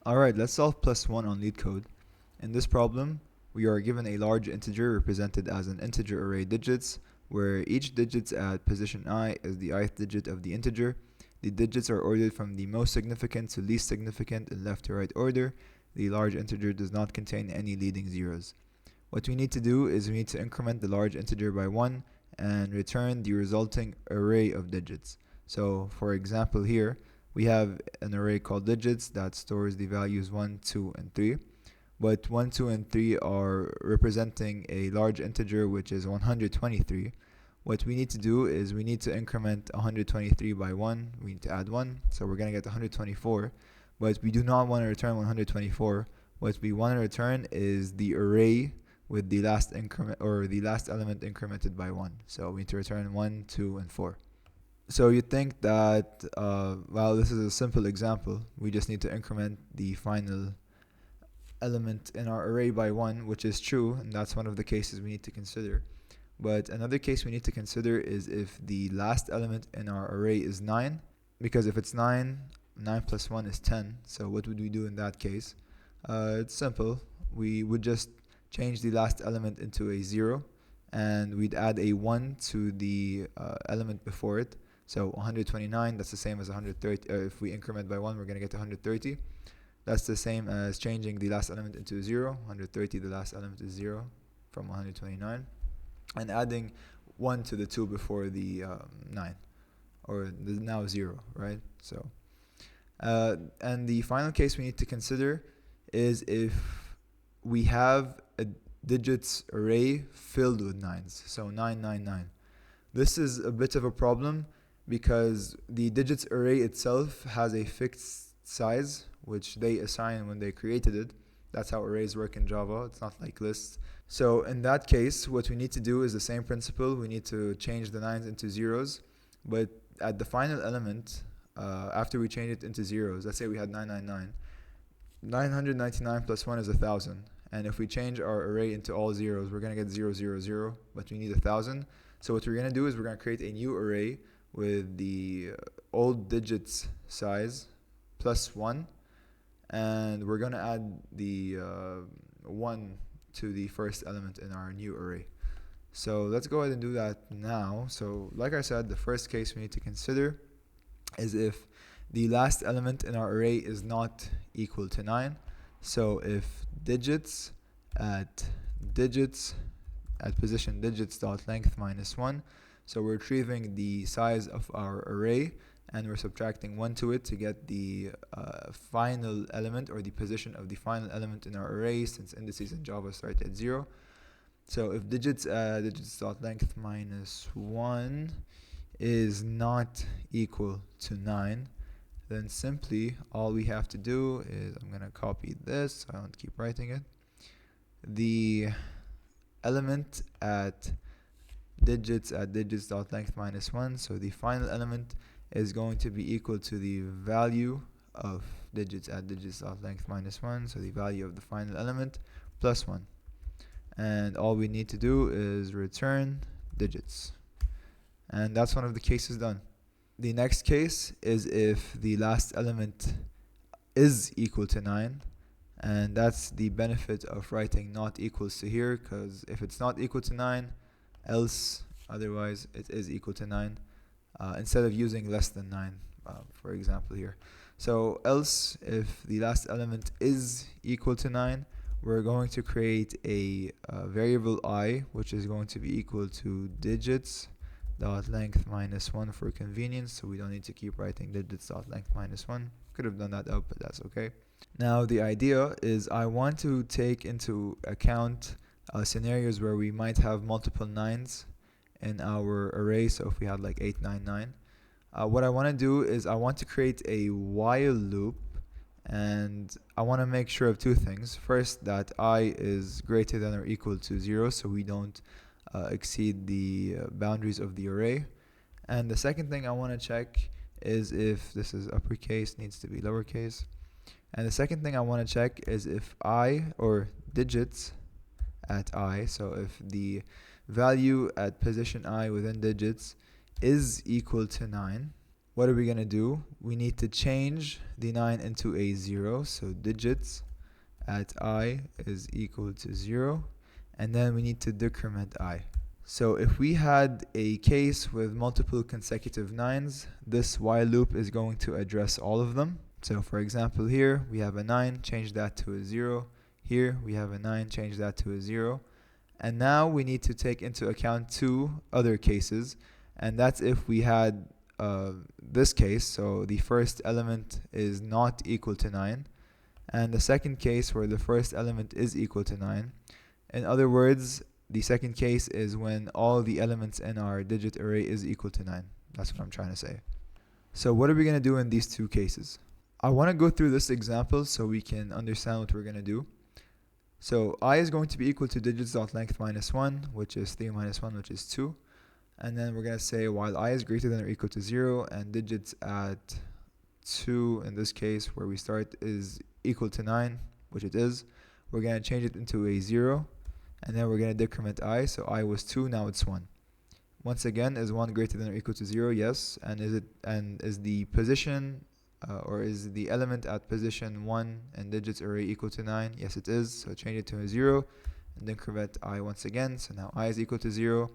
Alright, let's solve +1 on LeetCode. In this problem, we are given a large integer represented as an integer array digits, where each digit at position I is the ith digit of the integer. The digits are ordered from the most significant to least significant in left to right order. The large integer does not contain any leading zeros. What we need to do is we need to increment the large integer by 1 and return the resulting array of digits. So for example here, we have an array called digits that stores the values 1, 2, and 3. But 1, 2, and 3 are representing a large integer which is 123. What we need to do is we need to increment 123 by 1. We need to add 1, so we're going to get 124. But we do not want to return 124. What we want to return is the array with the last increment or the last element incremented by 1. So we need to return 1, 2, and 4. So you think that, well, this is a simple example. We just need to increment the final element in our array by 1, which is true, and that's one of the cases we need to consider. But another case we need to consider is if the last element in our array is 9, because if it's 9, 9 plus 1 is 10. So what would we do in that case? It's simple. We would just change the last element into a 0, and we'd add a 1 to the element before it. So 129, that's the same as 130. If we increment by 1, we're going to get 130. That's the same as changing the last element into a 0. 130, the last element is 0 from 129. And adding 1 to the 2 before the 9, or the now 0, right? So, and the final case we need to consider is if we have a digits array filled with 9s. So 999. This is a bit of a problem because the digits array itself has a fixed size which they assign when they created it. That's how arrays work in Java. It's not like lists. So in that case, what we need to do is the same principle. We need to change the 9s into zeros, but at the final element, after we change it into zeros, let's say we had 999. 999 plus 1 is 1000. And if we change our array into all zeros, we're going to get 0, 0, 0, but we need 1000. So what we're going to do is we're going to create a new array with the old digits size plus 1, and we're going to add the 1 to the first element in our new array. So let's go ahead and do that now. So like I said, the first case we need to consider is if the last element in our array is not equal to 9. So if digits at position digits dot length minus 1, so we're retrieving the size of our array and we're subtracting 1 to it to get the final element, or the position of the final element in our array, since indices in Java start at 0. So if digits dot length minus 1 is not equal to 9, then simply all we have to do is, I'm going to copy this so I don't keep writing it. The element at digits dot length minus 1, so the final element is going to be equal to the value of digits dot length minus 1, so the value of the final element plus 1. And all we need to do is return digits. And that's one of the cases done. The next case is if the last element is equal to 9, and that's the benefit of writing not equals to here, because if it's not equal to 9, otherwise it is equal to 9, instead of using less than 9, for example here. So else, if the last element is equal to 9, we're going to create a variable I, which is going to be equal to digits dot length minus 1 for convenience, so we don't need to keep writing digits dot length minus 1. Could have done that up, but that's okay. Now the idea is I want to take into account scenarios where we might have multiple 9s in our array. So if we had like 899, what I want to do is I want to create a while loop, and I want to make sure of two things. First, that I is greater than or equal to 0, so we don't exceed the boundaries of the array. And the second thing I want to check is if this is uppercase, needs to be lowercase. And the second thing I want to check is if I, or digits at I, so if the value at position I within digits is equal to 9, what are we going to do? We need to change the 9 into a 0. So digits at I is equal to 0. And then we need to decrement I. So if we had a case with multiple consecutive 9s, this while loop is going to address all of them. So for example, here we have a 9, change that to a 0. Here we have a 9, change that to a 0. And now we need to take into account two other cases, and that's if we had this case, so the first element is not equal to 9, and the second case where the first element is equal to 9. In other words, the second case is when all the elements in our digit array is equal to 9. That's what I'm trying to say. So what are we going to do in these two cases? I want to go through this example so we can understand what we're going to do. So I is going to be equal to digits.length minus 1, which is 3 minus 1, which is 2. And then we're going to say while I is greater than or equal to 0 and digits at 2, in this case where we start, is equal to 9, which it is, we're going to change it into a 0. And then we're going to decrement I. So I was 2, now it's 1. Once again, is 1 greater than or equal to 0? Yes. And is the position or is the element at position 1 in digits array equal to 9? Yes, it is. So change it to a 0 and decrement I once again. So now I is equal to 0.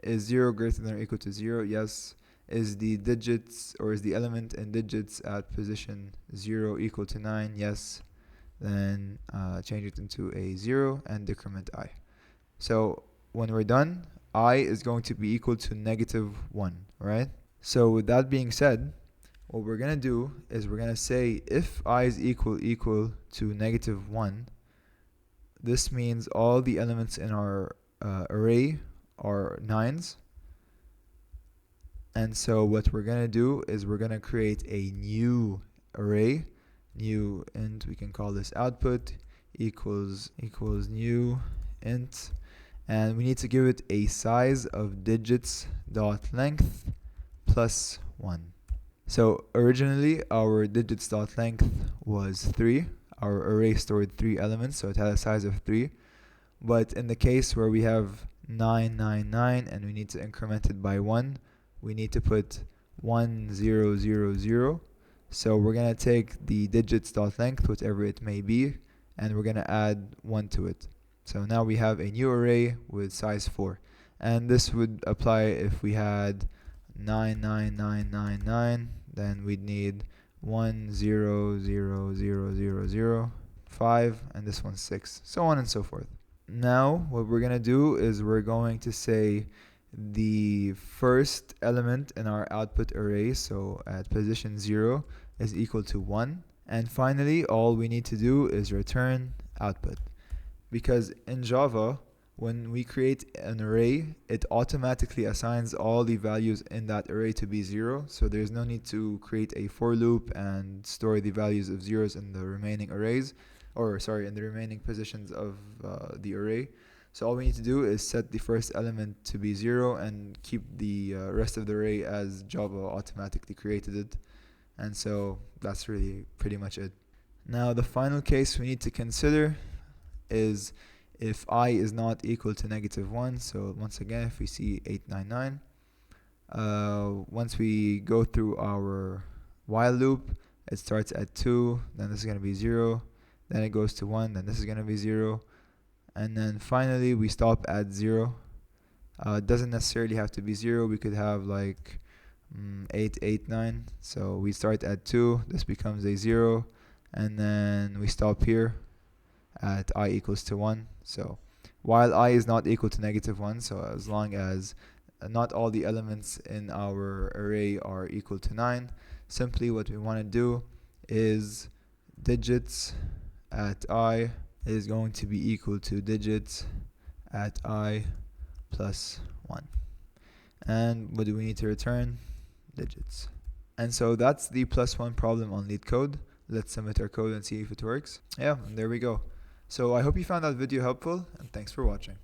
Is 0 greater than or equal to 0? Yes. Is the digits or is the element in digits at position 0 equal to 9? Yes. Then change it into a 0 and decrement I. So when we're done, I is going to be equal to negative 1, right? So with that being said, what we're going to do is we're going to say if I is equal to negative 1, this means all the elements in our array are 9s. And so what we're going to do is we're going to create a new array, new int, we can call this output, equals new int, and we need to give it a size of digits.length plus 1. So originally our digits.length was 3. Our array stored 3 elements, so it had a size of 3. But in the case where we have 999 and we need to increment it by 1, we need to put 1000. So we're going to take the digits.length, whatever it may be, and we're going to add 1 to it. So now we have a new array with size 4. And this would apply if we had 99999, then we'd need 10000005, and this one's 6, so on and so forth. Now what we're going to do is we're going to say the first element in our output array, so at position 0, is equal to 1. And finally, all we need to do is return output. Because in Java, when we create an array, it automatically assigns all the values in that array to be 0. So there's no need to create a for loop and store the values of zeros in the remaining arrays, in the remaining positions of the array. So all we need to do is set the first element to be 0 and keep the rest of the array as Java automatically created it. And so that's really pretty much it. Now the final case we need to consider is if I is not equal to negative 1. So once again, if we see 899, once we go through our while loop, it starts at 2, then this is going to be 0, then it goes to 1, then this is going to be 0, and then finally we stop at 0. It doesn't necessarily have to be 0. We could have like 889. So we start at 2, this becomes a 0, and then we stop here at I equals to 1. So while I is not equal to negative 1, so as long as not all the elements in our array are equal to 9, simply what we want to do is digits at I is going to be equal to digits at I plus 1. And what do we need to return? Digits. And so that's the +1 problem on LeetCode. Let's submit our code and see if it works. Yeah, and there we go. So I hope you found that video helpful, and thanks for watching.